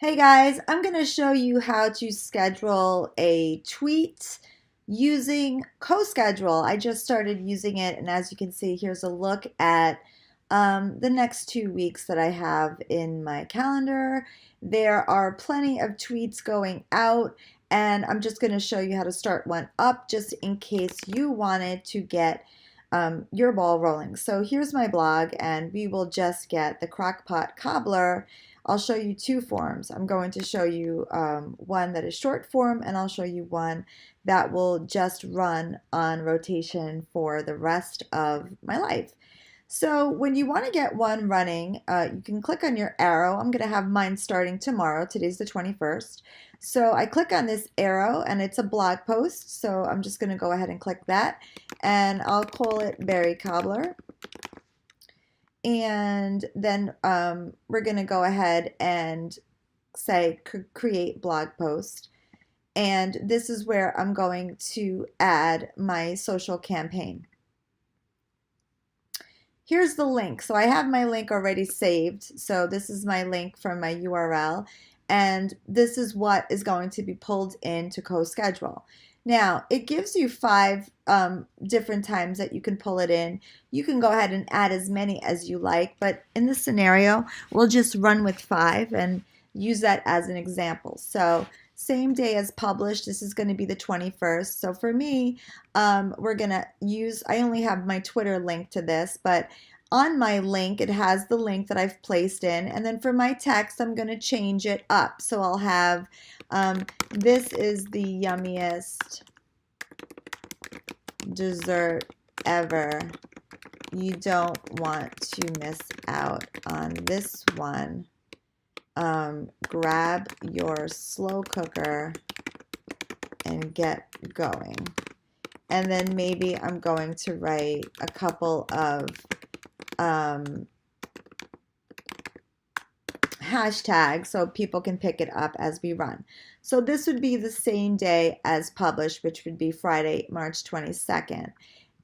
Hey guys, I'm going to show you how to schedule a tweet using Coschedule. I just started using it, and as you can see, here's a look at the next 2 weeks that I have in my calendar. There are plenty of tweets going out, and I'm just going to show you how to start one up just in case you wanted to get your ball rolling. So here's my blog, and we will just get the crockpot cobbler. I'll show you two forms. I'm going to show you one that is short form, and I'll show you one that will just run on rotation for the rest of my life. So when you want to get one running, you can click on your arrow. I'm going to have mine starting tomorrow. Today's the 21st. So I click on this arrow, and it's a blog post. So I'm just going to go ahead and click that, and I'll call it Berry Cobbler. And then we're going to go ahead and say create blog post. And this is where I'm going to add my social campaign. Here's the link. So I have my link already saved. So this is my link from my URL. And this is what is going to be pulled into Coschedule. Now, it gives you 5 different times that you can pull it in. You can go ahead and add as many as you like, but in this scenario, we'll just run with 5 and use that as an example. So same day as published, this is going to be the 21st. So for me, we're going to use, I only have my Twitter link to this, but on my link, it has the link that I've placed in. And then for my text, I'm going to change it up. So I'll have, this is the yummiest dessert ever. You don't want to miss out on this one. Grab your slow cooker and get going. And then maybe I'm going to write a couple of hashtags so people can pick it up as we run. So this would be the same day as published, which would be Friday, March 22nd.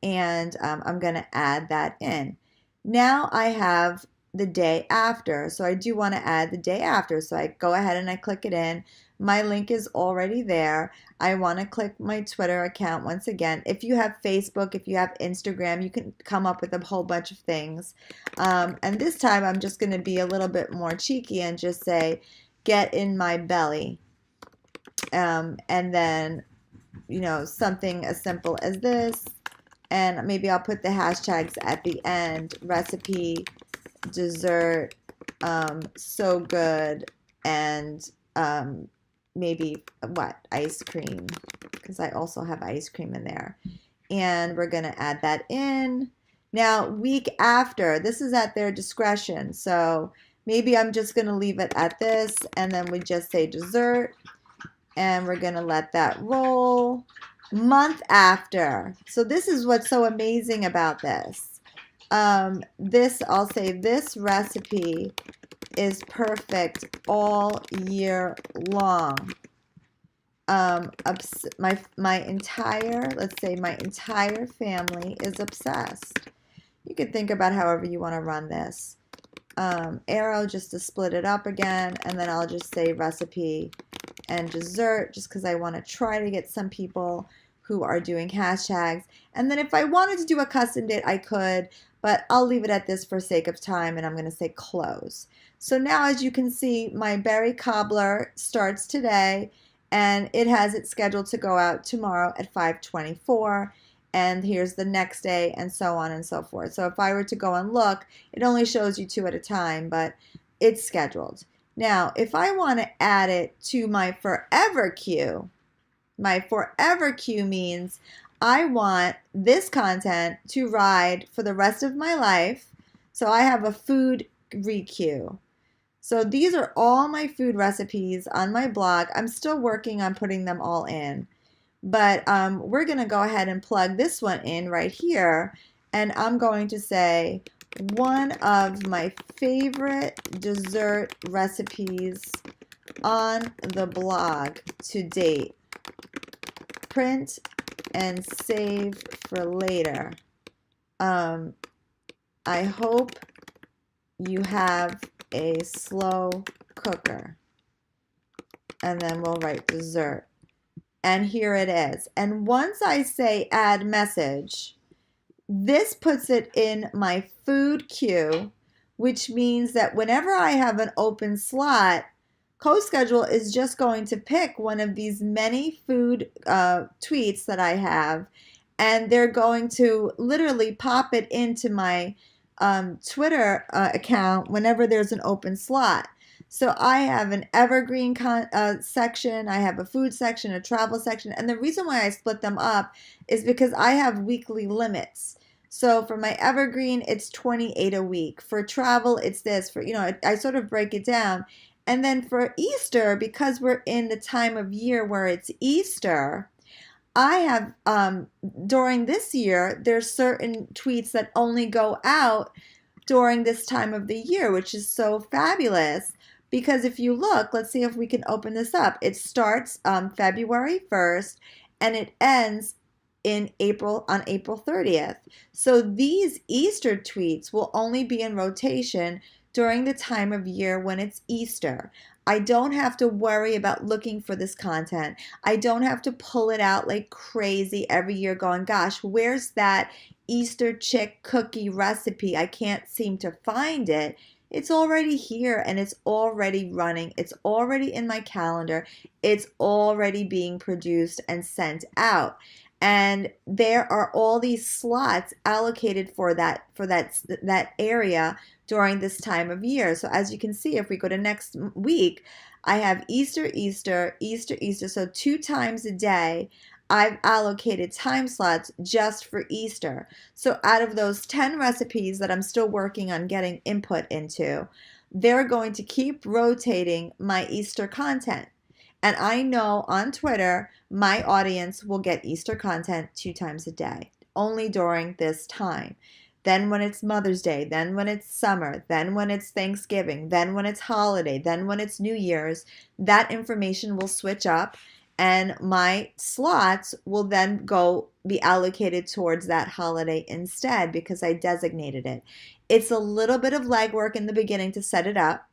And I'm going to add that in. Now I have the day after. So I do want to add the day after. So I go ahead and I click it in. My link is already there. I want to click my Twitter account once again. If you have Facebook, if you have Instagram, you can come up with a whole bunch of things. And this time I'm just going to be a little bit more cheeky and just say, get in my belly. And then, something as simple as this. And maybe I'll put the hashtags at the end, recipe, dessert, so good, and maybe ice cream, because I also have ice cream in there. And we're going to add that in. Now, week after, this is at their discretion. So maybe I'm just going to leave it at this, and then we just say dessert, and we're going to let that roll. Month after. So this is what's so amazing about this. I'll say this recipe is perfect all year long. My entire, let's say my entire family is obsessed. You could think about however you want to run this. Arrow just to split it up again, and then I'll just say recipe and dessert just because I want to try to get some people who are doing hashtags. And then if I wanted to do a custom date, I could, but I'll leave it at this for sake of time, and I'm going to say close. So now, as you can see, my berry cobbler starts today, and it has it scheduled to go out tomorrow at 5:24, and here's the next day, and so on and so forth. So if I were to go and look, it only shows you 2 at a time, but it's scheduled. Now, if I want to add it to my forever queue, my forever queue means I want this content to ride for the rest of my life. So I have a food requeue. So these are all my food recipes on my blog. I'm still working on putting them all in. But we're going to go ahead and plug this one in right here. And I'm going to say one of my favorite dessert recipes on the blog to date. Print and save for later. I hope you have a slow cooker. and then we'll write dessert. And here it is. And once I say add message, this puts it in my food queue, which means that whenever I have an open slot, Coschedule is just going to pick one of these many food tweets that I have, and they're going to literally pop it into my Twitter account whenever there's an open slot. So I have an evergreen section, I have a food section, a travel section, and the reason why I split them up is because I have weekly limits. So for my evergreen, it's 28 a week. For travel, it's this. For, I sort of break it down. And then for Easter, because we're in the time of year where it's Easter, I have, during this year, there's certain tweets that only go out during this time of the year, which is so fabulous. Because if you look, let's see if we can open this up. It starts February 1st and it ends on April 30th. So these Easter tweets will only be in rotation during the time of year when it's Easter. I don't have to worry about looking for this content. I don't have to pull it out like crazy every year going, gosh, where's that Easter chick cookie recipe? I can't seem to find it. It's already here and it's already running. It's already in my calendar. It's already being produced and sent out. And there are all these slots allocated for that area during this time of year. So as you can see, if we go to next week, I have Easter, Easter, Easter, Easter. So 2 times a day, I've allocated time slots just for Easter. So out of those 10 recipes that I'm still working on getting input into, they're going to keep rotating my Easter content. And I know on Twitter, my audience will get Easter content 2 times a day, only during this time. Then when it's Mother's Day, then when it's summer, then when it's Thanksgiving, then when it's holiday, then when it's New Year's, that information will switch up and my slots will then be allocated towards that holiday instead because I designated it. It's a little bit of legwork in the beginning to set it up.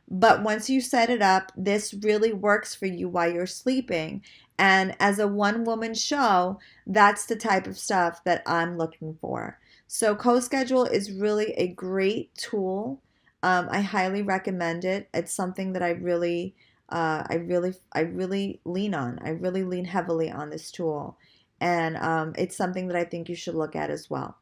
But once you set it up, this really works for you while you're sleeping. And as a one-woman show, that's the type of stuff that I'm looking for. So Coschedule is really a great tool. I highly recommend it. It's something that I really lean on. I really lean heavily on this tool. And it's something that I think you should look at as well.